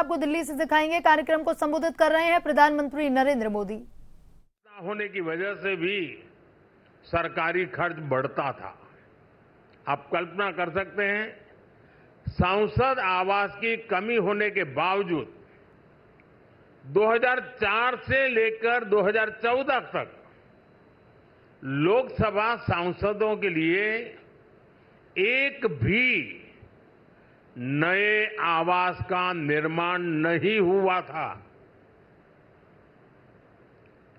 आपको दिल्ली से दिखाएंगे। कार्यक्रम को संबोधित कर रहे हैं प्रधानमंत्री नरेंद्र मोदी। होने की वजह से भी सरकारी खर्च बढ़ता था। आप कल्पना कर सकते हैं, सांसद आवास की कमी होने के बावजूद 2004 से लेकर 2014 तक लोकसभा सांसदों के लिए एक भी नए आवास का निर्माण नहीं हुआ था।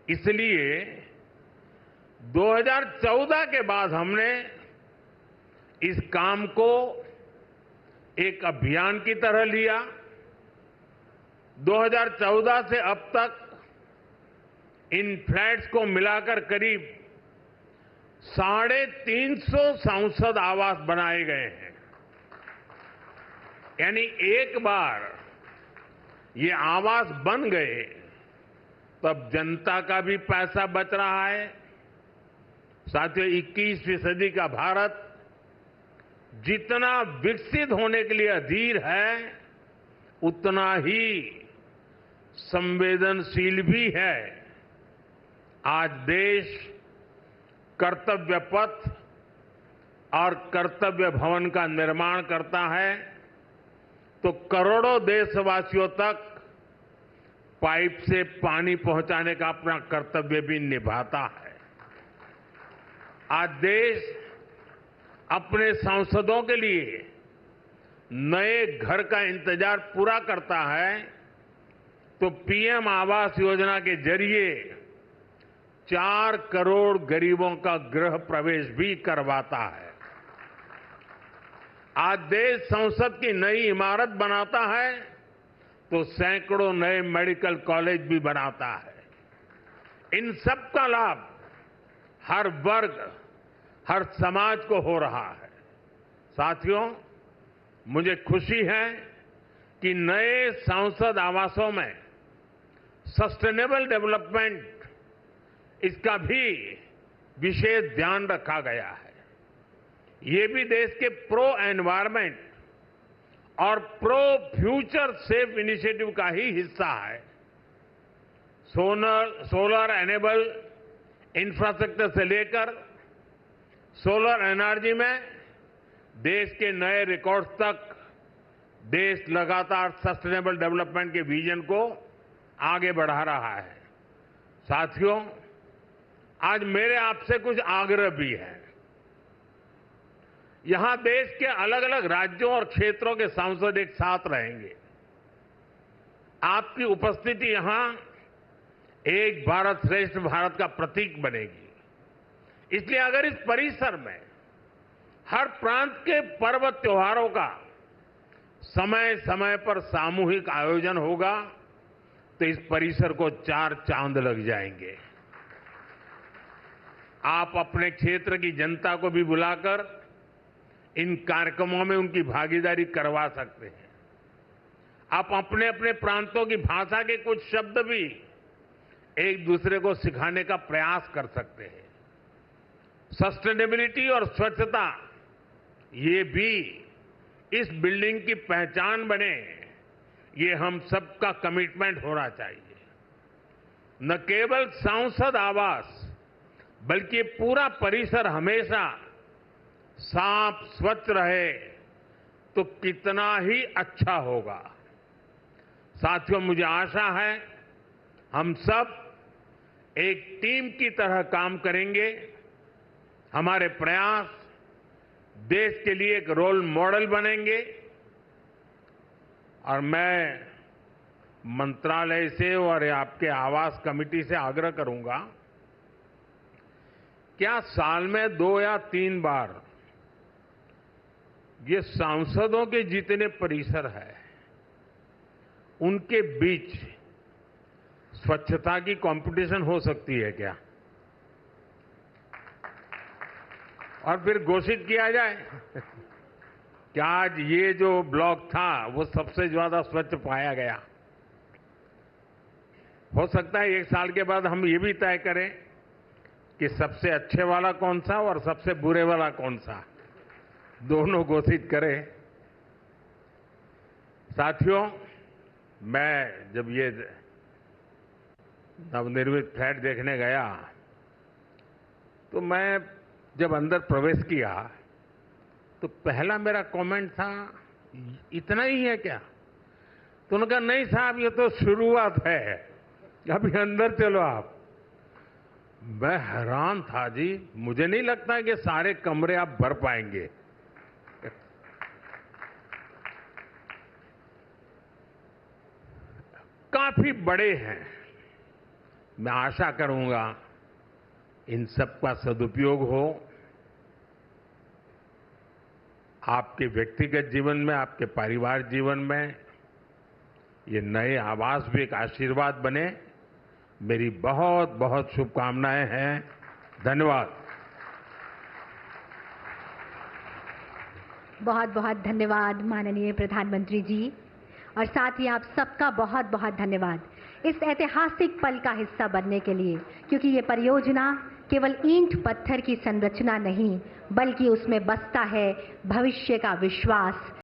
इसलिए 2014 के बाद हमने इस काम को एक अभियान की तरह लिया। 2014 से अब तक इन फ्लैट्स को मिलाकर करीब 350 सांसद आवास बनाए गए हैं। यानी एक बार ये आवास बन गए तब जनता का भी पैसा बच रहा है। साथियों, 21वीं सदी का भारत जितना विकसित होने के लिए अधीर है, उतना ही संवेदनशील भी है। आज देश कर्तव्य पथ और कर्तव्य भवन का निर्माण करता है तो करोड़ों देशवासियों तक पाइप से पानी पहुंचाने का अपना कर्तव्य भी निभाता है। आज देश अपने सांसदों के लिए नए घर का इंतजार पूरा करता है तो पीएम आवास योजना के जरिए 4 करोड़ गरीबों का गृह प्रवेश भी करवाता है। आज देश संसद की नई इमारत बनाता है तो सैकड़ों नए मेडिकल कॉलेज भी बनाता है। इन सब का लाभ हर वर्ग, हर समाज को हो रहा है। साथियों, मुझे खुशी है कि नए सांसद आवासों में सस्टेनेबल डेवलपमेंट, इसका भी विशेष ध्यान रखा गया है। ये भी देश के प्रो एनवायरमेंट और प्रो फ्यूचर सेफ इनिशिएटिव का ही हिस्सा है। सोलर एनेबल इंफ्रास्ट्रक्चर से लेकर सोलर एनर्जी में देश के नए रिकॉर्ड्स तक देश लगातार सस्टेनेबल डेवलपमेंट के विजन को आगे बढ़ा रहा है। साथियों, आज मेरे आपसे कुछ आग्रह भी है। यहां देश के अलग अलग राज्यों और क्षेत्रों के सांसद एक साथ रहेंगे। आपकी उपस्थिति यहां एक भारत श्रेष्ठ भारत का प्रतीक बनेगी। इसलिए अगर इस परिसर में हर प्रांत के पर्व त्योहारों का समय समय पर सामूहिक आयोजन होगा तो इस परिसर को 4 चांद लग जाएंगे। आप अपने क्षेत्र की जनता को भी बुलाकर इन कार्यक्रमों में उनकी भागीदारी करवा सकते हैं। आप अपने अपने प्रांतों की भाषा के कुछ शब्द भी एक दूसरे को सिखाने का प्रयास कर सकते हैं। सस्टेनेबिलिटी और स्वच्छता, ये भी इस बिल्डिंग की पहचान बने, ये हम सबका कमिटमेंट होना चाहिए। न केवल सांसद आवास बल्कि पूरा परिसर हमेशा साफ स्वच्छ रहे तो कितना ही अच्छा होगा। साथियों, मुझे आशा है हम सब एक टीम की तरह काम करेंगे। हमारे प्रयास देश के लिए एक रोल मॉडल बनेंगे और मैं मंत्रालय से और आपके आवास कमेटी से आग्रह करूंगा, क्या साल में 2 या 3 बार ये सांसदों के जितने परिसर है उनके बीच स्वच्छता की कंपटीशन हो सकती है क्या? और फिर घोषित किया जाए कि आज ये जो ब्लॉक था वो सबसे ज्यादा स्वच्छ पाया गया। हो सकता है 1 साल के बाद हम ये भी तय करें कि सबसे अच्छे वाला कौन सा और सबसे बुरे वाला कौन सा, दोनों घोषित करें। साथियों, मैं जब ये नवनिर्मित फ्लैट देखने गया तो मैं जब अंदर प्रवेश किया तो पहला मेरा कमेंट था, इतना ही है क्या? तो उन्होंने कहा नहीं साहब, ये तो शुरुआत है, अभी अंदर चलो आप। मैं हैरान था जी, मुझे नहीं लगता कि सारे कमरे आप भर पाएंगे। काफी बड़े हैं। मैं आशा करूंगा इन सबका सदुपयोग हो, आपके व्यक्तिगत जीवन में, आपके परिवार जीवन में ये नए आवास भी एक आशीर्वाद बने। मेरी बहुत बहुत शुभकामनाएं हैं। धन्यवाद। बहुत बहुत धन्यवाद माननीय प्रधानमंत्री जी, और साथ ही आप सबका बहुत बहुत धन्यवाद इस ऐतिहासिक पल का हिस्सा बनने के लिए, क्योंकि ये परियोजना केवल ईंट पत्थर की संरचना नहीं, बल्कि उसमें बसता है भविष्य का विश्वास,